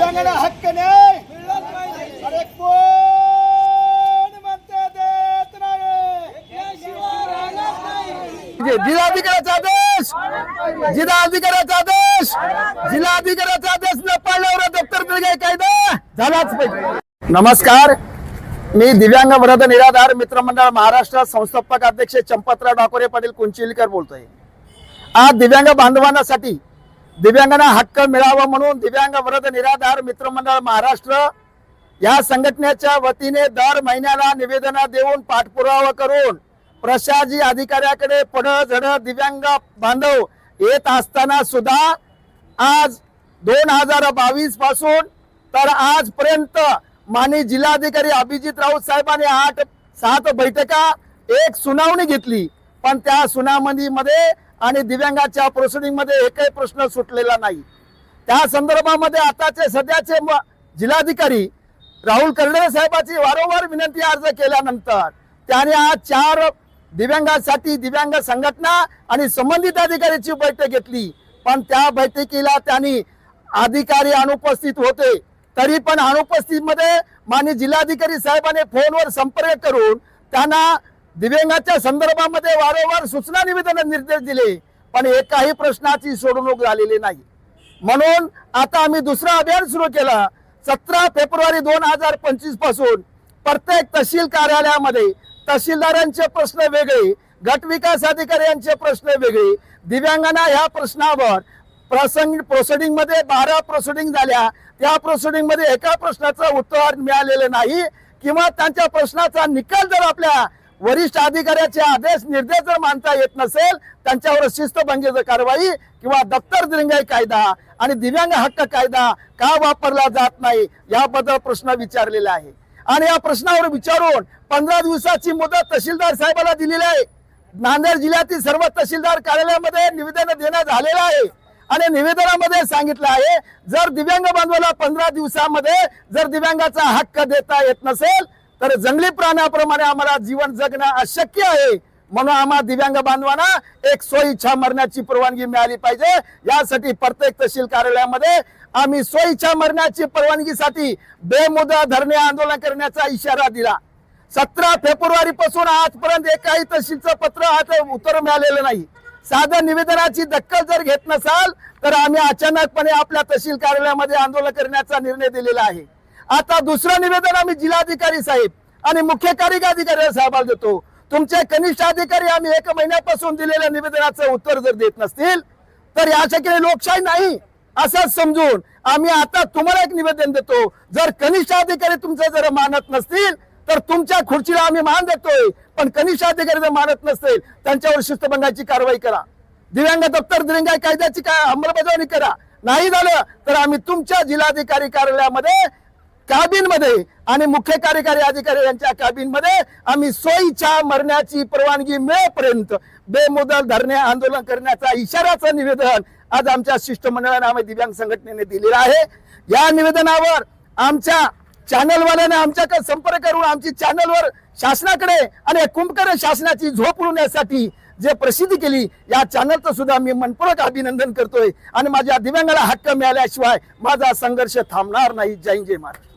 दिव्यांगांना हक्क नाही अरे कोण म्हणते देत नाही। जिल्हाधिकाऱ्याचा आदेश जिल्हाधिकाऱ्याचा आदेश न पाळल्यावर दप्तर दिले कायदा झालाच पाहिजे। नमस्कार, मी दिव्यांग वरद निराधार मित्रमंडळ महाराष्ट्र संस्थापक अध्यक्ष चंपतराव डाकोरे पाटील कुंचिलकर बोलतोय। आज दिव्यांग बांधवांसाठी दिव्यांगांना हक्क मिळावा म्हणून दिव्यांग वरद निराधार मित्रमंडळ महाराष्ट्र या संघटनेच्या वतीने दर महिन्याला निवेदन देऊन पाठपुरावा करून प्रशासकीय अधिकाऱ्याकडे पडझड दिव्यांग बांधव येत असताना सुद्धा आज 2022 पासून तर आजपर्यंत माननीय जिल्हाधिकारी अभिजित राऊत साहेबांनी 8-7 बैठका एक सुनावणी घेतली, पण त्या सुनावणीमध्ये आणि दिव्यांगाच्या प्रोसिडिंग मध्ये एकही प्रश्न सुटलेला नाही। त्या संदर्भामध्ये आताचे सध्याचे जिल्हाधिकारी राहुल कर्डे साहेबांची वारंवार विनंती अर्ज केल्यानंतर त्यांनी आज 4 दिव्यांगांसाठी दिव्यांग संघटना आणि संबंधित अधिकाऱ्यांची बैठक घेतली, पण त्या बैठकीला त्यांनी अधिकारी अनुपस्थित होते। तरी पण अनुपस्थित मध्ये माननीय जिल्हाधिकारी साहेबांनी फोनवर संपर्क करून त्यांना दिव्यांगाच्या संदर्भामध्ये वारंवार सूचना निवेदन निर्देश दिले, पण एकाही प्रश्नाची सोडवणूक झालेली नाही। म्हणून आता आम्ही दुसरा अभियान सुरू केला। 17 फेब्रुवारी 2025 पासून प्रत्येक तहसील कार्यालयामध्ये तहसीलदारांचे प्रश्न वेगळे, गट विकास अधिकाऱ्यांचे प्रश्न वेगळे, दिव्यांगांना ह्या प्रश्नावर प्रोसिडिंग मध्ये 12 प्रोसिडिंग झाल्या, त्या प्रोसिडिंग मध्ये एका प्रश्नाचं उत्तर मिळालेलं नाही किंवा त्यांच्या प्रश्नाचा निकाल जर आपल्या वरिष्ठ अधिकाऱ्याचे आदेश निर्देश जर मानता येत नसेल, त्यांच्यावर शिस्तभंगीची कारवाई किंवा दप्तर दिरंगाई कायदा आणि दिव्यांग हक्क कायदा का वापरला जात नाही याबद्दल प्रश्न विचारलेला आहे। आणि या प्रश्नावर विचारून 15 दिवसाची मुदत तहसीलदार साहेबांना दिलेली आहे। नांदेड जिल्ह्यातील सर्व तहसीलदार कार्यालयामध्ये निवेदन देण्यात आलेलं आहे आणि निवेदनामध्ये सांगितलं आहे जर दिव्यांग बांधवाला 15 दिवसामध्ये जर दिव्यांगाचा हक्क देता येत नसेल तर जंगली प्राण्याप्रमाणे आम्हाला जीवन जगणं अशक्य आहे। म्हणून आम्हाला दिव्यांग बांधवांना एक स्वइच्छा मरण्याची परवानगी मिळाली पाहिजे। यासाठी प्रत्येक तहसील कार्यालयामध्ये आम्ही स्वइच्छा मरण्याची परवानगीसाठी बेमुदत धरणे आंदोलन करण्याचा इशारा दिला। 17 फेब्रुवारी पासून आजपर्यंत एकाही तहसीलचं पत्र उत्तर मिळालेलं नाही। साधं निवेदनाची दखल जर घेत नसाल तर आम्ही अचानकपणे आपल्या तहसील कार्यालयामध्ये आंदोलन करण्याचा निर्णय दिलेला आहे। आता दुसरं निवेदन आम्ही जिल्हाधिकारी साहेब आणि मुख्य कार्यकारी अधिकारी साहेबांना देतो। तुमचे कनिष्ठ अधिकारी आम्ही 1 महिन्यापासून दिलेल्या निवेदनाचं उत्तर जर देत नसतील तर याच्याकडे लोकशाही नाही असं समजून आम्ही आता तुम्हाला एक निवेदन देतो। जर कनिष्ठ अधिकारी तुमचं जर मानत नसतील तर तुमच्या खुर्चीला आम्ही मान देतोय, पण कनिष्ठ अधिकारी जर मानत नसतील त्यांच्यावर शिस्तभंगाची कारवाई करा, दिव्यांग दप्तर दिरंगाई कायद्याची अंमलबजावणी करा। नाही झालं तर आम्ही तुमच्या जिल्हाधिकारी कार्यालयामध्ये कॅबिन मध्ये आणि मुख्य कार्यकारी अधिकारी यांच्या कॅबिन मध्ये आम्ही स्वइच्छा मरण्याची परवानगी मिळेपर्यंत बेमुदत धरणे आंदोलन करण्याचा इशाराचं निवेदन आज आमच्या शिष्टमंडळाने आम्ही दिव्यांग संघटनेने दिलेलं आहे। या निवेदनावर आमच्या चॅनलवाल्याने आमच्याकडे संपर्क करून आमची चॅनलवर शासनाकडे आणि कुंभकर्ण शासनाची झोप उडवण्यासाठी जे प्रसिद्धी केली या चॅनलचं सुद्धा मी मनपूर्वक अभिनंदन करतोय आणि माझ्या दिव्यांगाला हक्क मिळाल्याशिवाय माझा संघर्ष थांबणार नाही। जय जय महाराज।